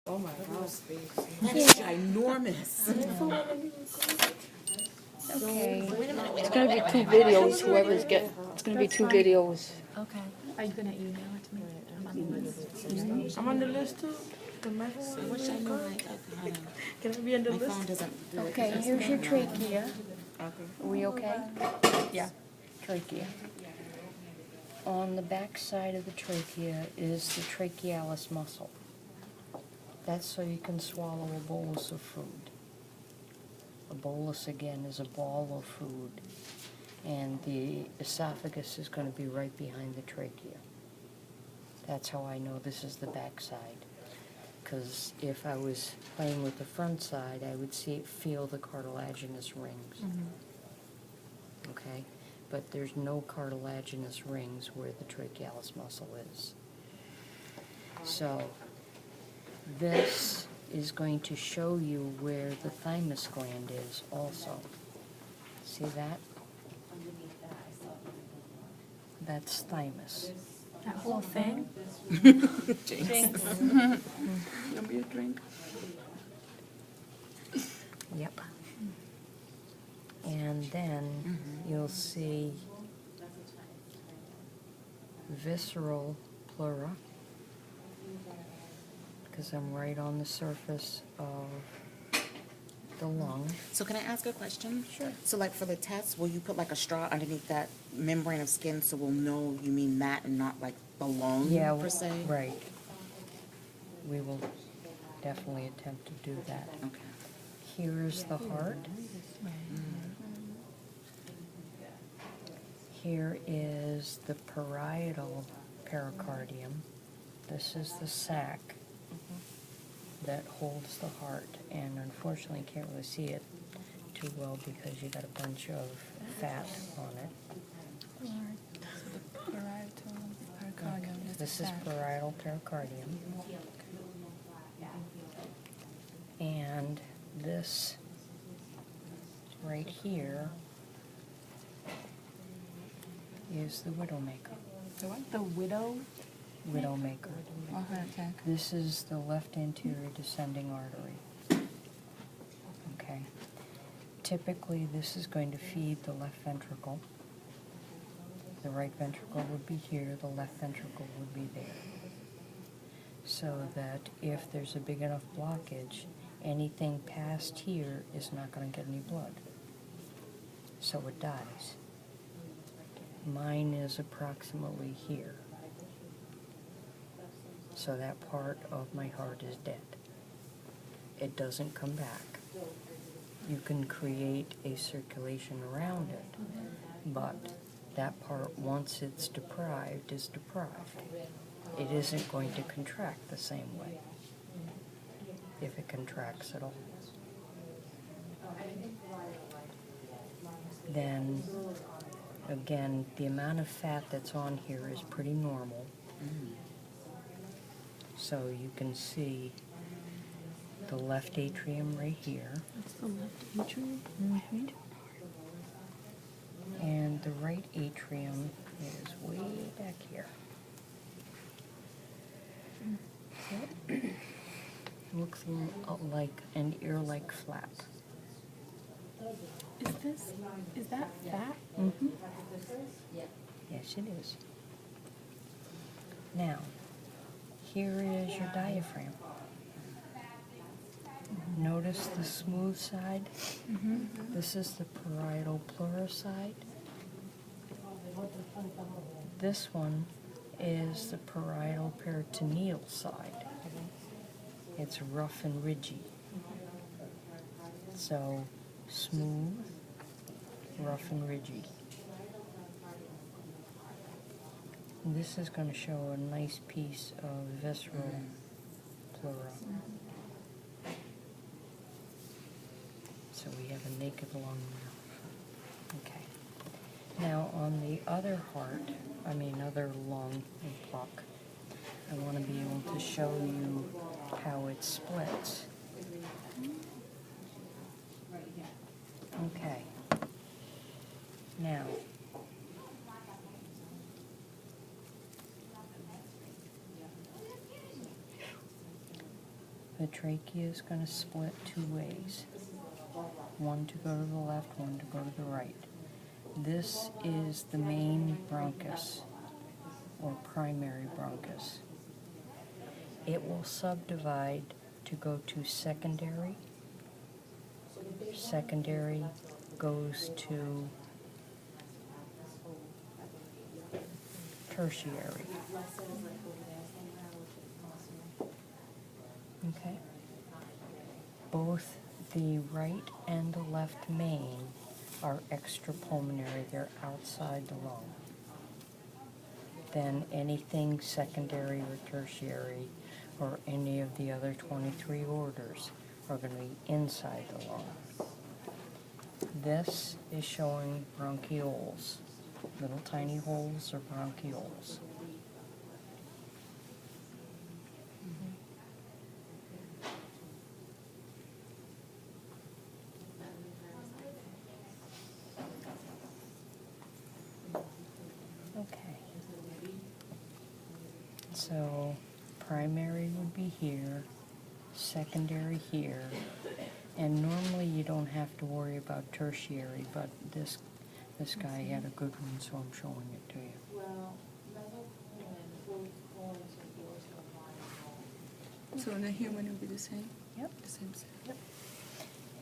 Oh my gosh, that's ginormous. Okay. It's gonna be 2 videos, whoever's it's gonna be 2 videos. Okay. Are you gonna email it to me? I'm on the list. I'm on the list too. The microphone. Which I know, like, Can I be on the my list? phone doesn't do it. Okay, here's your trachea. Okay. Are we okay? Yeah. Trachea. On the back side of the trachea is the trachealis muscle. That's so you can swallow a bolus of food. A bolus, again, is a ball of food. And the esophagus is going to be right behind the trachea. That's how I know this is the back side. Because if I was playing with the front side, I would feel the cartilaginous rings. Okay? But there's no cartilaginous rings where the trachealis muscle is. So, this is going to show you where the thymus gland is also. See that? That's thymus. That whole thing? Jinx. Gonna be a drink. Yep. And then you'll see visceral pleura, because I'm right on the surface of the lung. So can I ask a question? Sure. So like for the test, will you put like a straw underneath that membrane of skin so we'll know you mean that and not like the lung per se? Right. We will definitely attempt to do that. Okay. Here's the heart. Here is the parietal pericardium. This is the sac that holds the heart, and unfortunately you can't really see it too well because you got a bunch of fat on it. This is parietal pericardium. And this right here is the widowmaker. The what? The widow? Widowmaker. Okay. This is the left anterior descending artery. Okay. Typically, this is going to feed the left ventricle. The right ventricle would be here, the left ventricle would be there. So that if there's a big enough blockage, anything past here is not going to get any blood. So it dies. Mine is approximately here. So that part of my heart is dead. It doesn't come back. You can create a circulation around it, but that part, once it's deprived, is deprived. It isn't going to contract the same way, if it contracts at all. Then, again, the amount of fat that's on here is pretty normal. So you can see the left atrium right here. That's the left atrium? And the right atrium is way back here. Looks like an ear-like flap. Is that fat? Mm-hmm. Yes, it is. Now, here is your diaphragm. Notice the smooth side. This is the parietal pleura side. This one is the parietal peritoneal side. It's rough and ridgy. So, smooth, rough and ridgy. And this is going to show a nice piece of visceral pleura. So we have a naked lung now. Okay. Now on the other heart, other lung and pluck, I want to be able to show you how it splits. Okay. Now, the trachea is going to split two ways. One to go to the left, one to go to the right. This is the main bronchus, or primary bronchus. It will subdivide to go to secondary. Secondary goes to tertiary. Okay? Both the right and the left main are extrapulmonary. They're outside the lung. Then anything secondary or tertiary or any of the other 23 orders are going to be inside the lung. This is showing bronchioles. Little tiny holes are bronchioles. Okay. So primary would be here, secondary here, and normally you don't have to worry about tertiary, but this guy had a good one, so I'm showing it to you. So in the human it would be the same? Yep. The same size? Yep.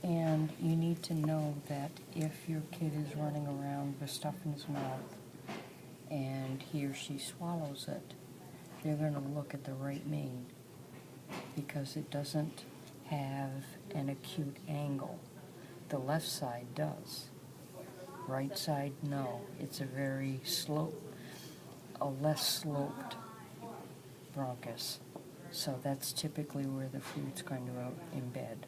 And you need to know that if your kid is running around with stuff in his mouth and he or she swallows it, they're going to look at the right main because it doesn't have an acute angle. The left side does. Right side, no. It's a very less sloped bronchus. So that's typically where the food's going to embed.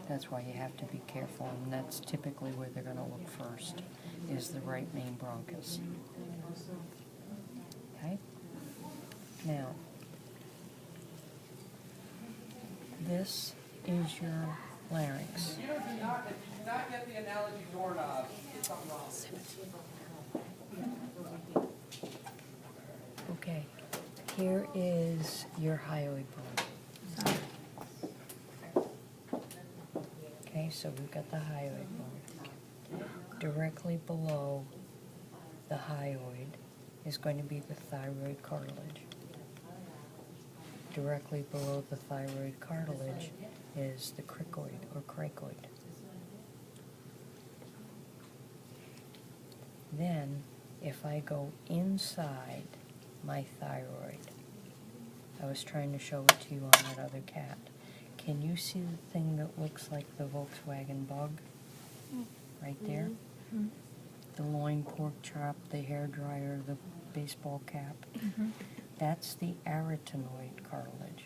That's why you have to be careful, and that's typically where they're going to look first, is the right main bronchus. Okay? Now, this is your larynx. You do not get the analogy doorknob. It's something wrong. Okay, here is your hyoid bone. Okay, so we've got the hyoid bone. Directly below the hyoid is going to be the thyroid cartilage. Directly below the thyroid cartilage is the cricoid or cricoid. Then, if I go inside my thyroid, I was trying to show it to you on that other cat. Can you see the thing that looks like the Volkswagen bug? Right there? Mm-hmm. The loin pork chop, the hair dryer, the baseball cap. Mm-hmm. That's the arytenoid cartilage.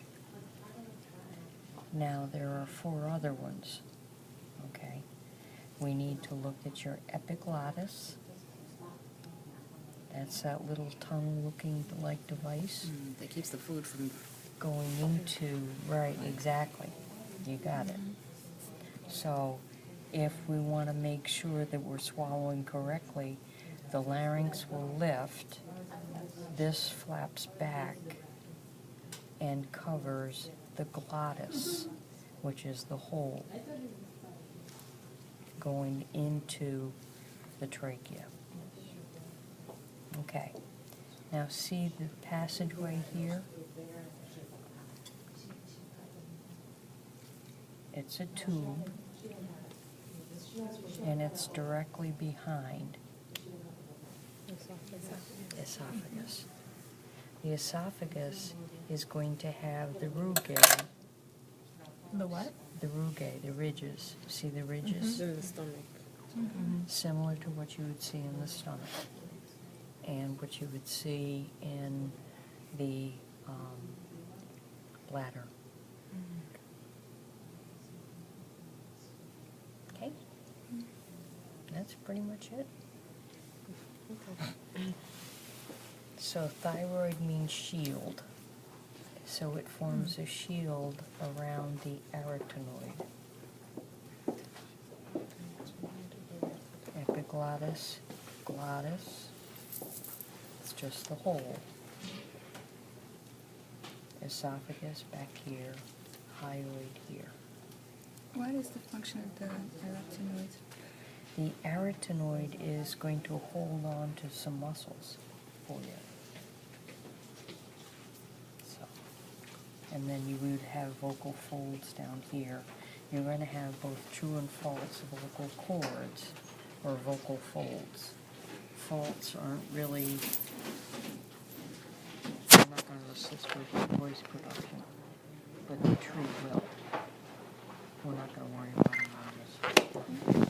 Now, there are 4 other ones, okay? We need to look at your epiglottis. That's that little tongue-looking like device That keeps the food from. going into, right, exactly. You got it. So, if we want to make sure that we're swallowing correctly, the larynx will lift, this flaps back and covers the glottis, which is the hole going into the trachea. Okay, now see the passageway here? It's a tube, and it's directly behind esophagus. The esophagus is going to have the rugae. The what? The rugae, the ridges. See the ridges? In the stomach. Similar to what you would see in the stomach and what you would see in the bladder. Okay? That's pretty much it. So thyroid means shield. So it forms a shield around the arytenoid. Epiglottis, glottis, it's just the hole. esophagus back here, hyoid here. What is the function of the arytenoid? The arytenoid is going to hold on to some muscles for you. So, and then you would have vocal folds down here. You're going to have both true and false vocal cords or vocal folds. Faults aren't really, they're not going to assist with voice production, but the true will. We're not going to worry about them on this.